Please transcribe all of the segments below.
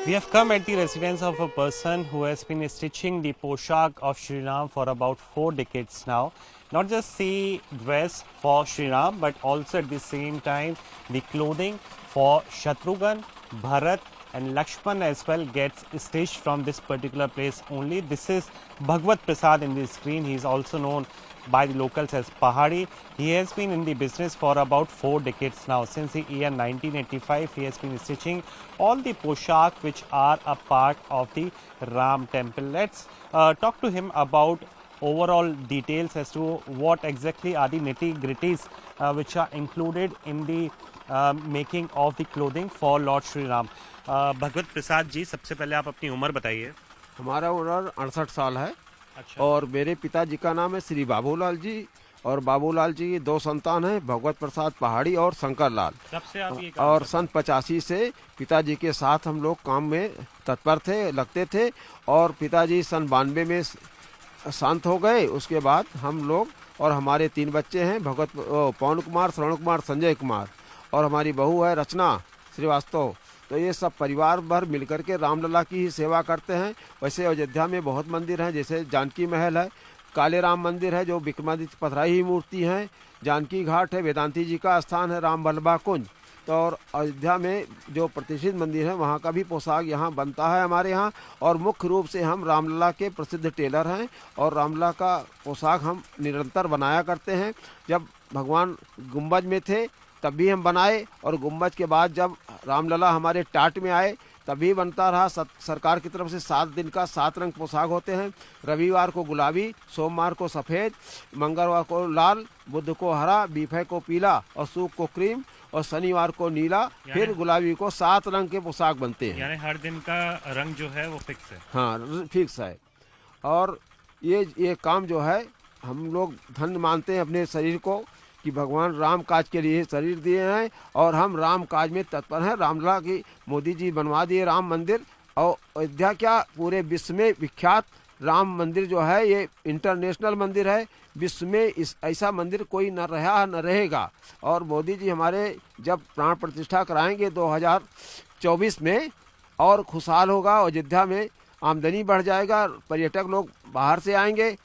We have come at the residence of a person who has been stitching the Poshak of Shri Ram for about 4 decades now. Not just the dress for Shri Ram, but also at the same time the clothing for Shatrughan, Bharat and Lakshman as well gets stitched from this particular place only. This is Bhagwat Prasad in the screen. He is also known by the locals as Pahadi. He has been in the business for about 4 decades now. Since the year 1985, he has been stitching all the poshak which are a part of the Ram temple. Let's talk to him about overall details as to what exactly are the nitty-gritties which are included in the making of the clothing for Lord Shri Ram. भगवत प्रसाद जी, सबसे पहले आप अपनी उम्र बताइए। हमारा उम्र 68 साल है। अच्छा। और मेरे पिताजी का नाम है श्री बाबूलाल जी, और बाबूलाल जी की 2 संतान हैं, भगवत प्रसाद पहाड़ी और शंकर लाल। सबसे आप ये और सन 85 से पिताजी के साथ हम लोग काम में तत्पर थे, लगते थे। और पिताजी सन 92 में शांत हो गए। उसके बाद हम लोग और हमारे 3 बच्चे हैं, भगवत पवन कुमार, श्रवण कुमार, संजय कुमार, और हमारी बहू है रचना श्रीवास्तव। तो ये सब परिवार भर मिलकर के रामलला की ही सेवा करते हैं। वैसे अयोध्या में बहुत मंदिर हैं, जैसे जानकी महल है, काले राम मंदिर है जो विक्रमादित्य पथराई ही मूर्ति हैं, जानकी घाट है, वेदांती जी का स्थान है, राम बल्लभा कुंज। तो और अयोध्या में जो प्रतिष्ठित मंदिर है वहाँ का भी पोशाक यहाँ बनता है हमारे यहाँ। और मुख्य रूप से हम रामलला के प्रसिद्ध टेलर हैं और रामलला का पोशाक हम निरंतर बनाया करते हैं। जब भगवान गुम्बज में थे तब भी हम बनाए, और गुम्बज के बाद जब रामलला हमारे टाट में आए तभी बनता रहा। सरकार की तरफ से 7 दिन का 7 रंग पोशाक होते हैं। रविवार को गुलाबी, सोमवार को सफ़ेद, मंगलवार को लाल, बुध को हरा, बीफे को पीला और सूख को क्रीम, और शनिवार को नीला, फिर गुलाबी को 7 रंग के पोशाक बनते हैं। यानी हर दिन का रंग जो है वो फिक्स है। हाँ, फिक्स है। और ये काम जो है हम लोग धन्य मानते हैं अपने शरीर को कि भगवान राम काज के लिए शरीर दिए हैं, और हम राम काज में तत्पर हैं। रामलला की मोदी जी बनवा दिए राम मंदिर, और अयोध्या क्या पूरे विश्व में विख्यात राम मंदिर जो है ये इंटरनेशनल मंदिर है। विश्व में ऐसा मंदिर कोई न रहा न रहेगा। और मोदी जी हमारे जब प्राण प्रतिष्ठा कराएंगे 2024 में, और खुशहाल होगा, अयोध्या में आमदनी बढ़ जाएगा, पर्यटक लोग बाहर से आएंगे।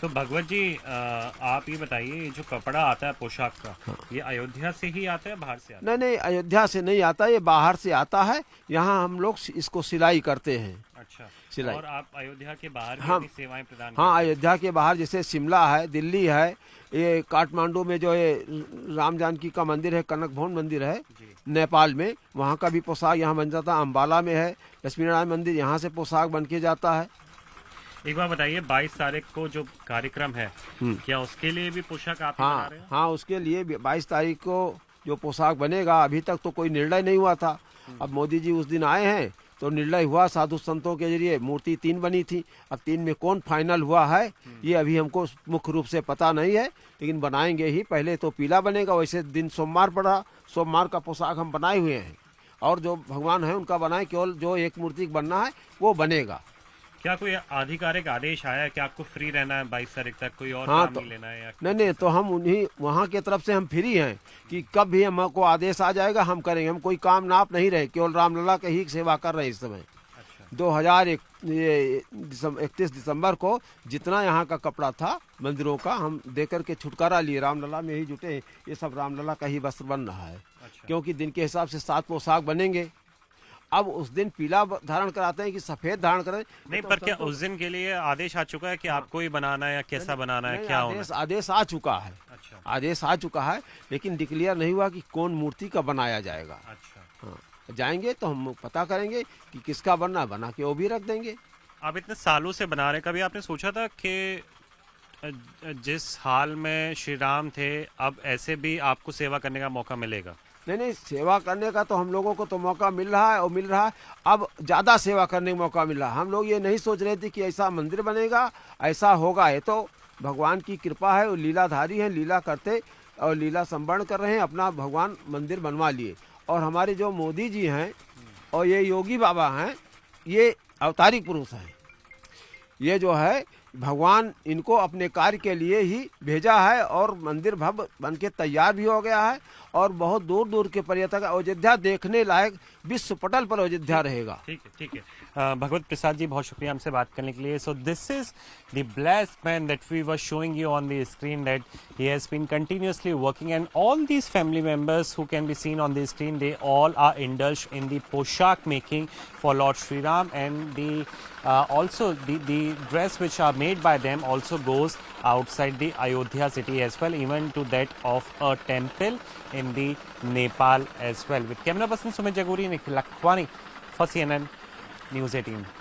तो भगवत जी, आप ये बताइए, जो कपड़ा आता है पोशाक का, ये अयोध्या से ही आता है बाहर से आता है? नहीं, अयोध्या से नहीं आता, ये बाहर से आता है। यहाँ हम लोग इसको सिलाई करते हैं। अच्छा, सिलाई। और आप अयोध्या के बाहर हाँ, भी सेवाएं प्रदान हाँ, करते हैं? अयोध्या के बाहर जैसे शिमला है, दिल्ली है, ये काठमांडू में जो ये राम जानकी का मंदिर है, कनक भवन मंदिर है नेपाल में, वहाँ का भी पोशाक यहाँ बन जाता है। अम्बाला में है लक्ष्मी नारायण मंदिर, यहाँ से पोशाक बन के जाता है। एक बार बताइए, 22 तारीख को जो कार्यक्रम है, क्या उसके लिए भी पोशाक आप बना रहे हैं? हाँ, उसके लिए 22 तारीख को जो पोशाक बनेगा, अभी तक तो कोई निर्णय नहीं हुआ था। अब मोदी जी उस दिन आए हैं तो निर्णय हुआ साधु संतों के जरिए। मूर्ति 3 बनी थी, अब 3 में कौन फाइनल हुआ है ये अभी हमको मुख्य रूप से पता नहीं है, लेकिन बनाएंगे ही। पहले तो पीला बनेगा, वैसे दिन सोमवार पड़ा, सोमवार का पोशाक हम बनाए हुए हैं, और जो भगवान है उनका बनाए, केवल जो एक मूर्ति बनना है वो बनेगा। क्या कोई आधिकारिक आदेश आया है कि आपको फ्री रहना है 22 तारीख तक, कोई और हाँ, काम तो नहीं लेना है? या नहीं, तो हम उन्हीं वहाँ की तरफ से हम फ्री हैं कि कब भी हमको आदेश आ जाएगा हम करेंगे। हम कोई काम नाप नहीं रहे, केवल रामलला के ही सेवा कर रहे हैं इस समय। अच्छा। 2031 दिसंबर को जितना यहाँ का कपड़ा था मंदिरों का, हम दे करके छुटकारा लिए, रामलला में ही जुटे। ये सब रामलला का ही वस्त्र बन रहा है। अच्छा। क्योंकि दिन के हिसाब से 7 पोशाक बनेंगे। अब उस दिन पीला धारण कराते हैं कि सफेद धारण करें? नहीं, पर क्या उस दिन के लिए आदेश आ चुका है कि आपको ही बनाना है या कैसा बनाना है, क्या होना है? आदेश आ चुका है। अच्छा। आदेश आ चुका है, लेकिन डिक्लेयर नहीं हुआ कि कौन मूर्ति का बनाया जाएगा। अच्छा। हाँ, जाएंगे तो हम पता करेंगे कि किसका बनना, बना के वो भी रख देंगे। आप इतने सालों से बना रहे, कभी आपने सोचा था कि जिस हाल में श्री राम थे, अब ऐसे भी आपको सेवा करने का मौका मिलेगा? नहीं, सेवा करने का तो हम लोगों को तो मौका मिल रहा है, और मिल रहा है। अब ज़्यादा सेवा करने का मौका मिल रहा है। हम लोग ये नहीं सोच रहे थे कि ऐसा मंदिर बनेगा, ऐसा होगा। ये तो भगवान की कृपा है, वो लीलाधारी हैं, लीला करते और लीला संवरण कर रहे हैं, अपना भगवान मंदिर बनवा लिए। और हमारे जो मोदी जी हैं और ये योगी बाबा हैं, ये अवतारी पुरुष हैं। ये जो है भगवान इनको अपने कार्य के लिए ही भेजा है और मंदिर भव्य बन के तैयार भी हो गया है और बहुत दूर दूर के पर्यटक अयोध्या देखने लायक विश्व पटल पर अयोध्या रहेगा। ठीक है, ठीक है। भगवत प्रसाद जी, बहुत शुक्रिया हमसे बात करने के लिए। So this is the blessed man that we were showing you on the screen, that he has been continuously working, and all these family members who can be seen on the screen, they all are indulged in the poshak making for Lord Shri Ram, and the also the dress which are made by them also goes outside the Ayodhya city as well, even to that of a temple in the Nepal as well. With camera person Sumit Jaguri, Nikhil Lakhwani for CNN News 18.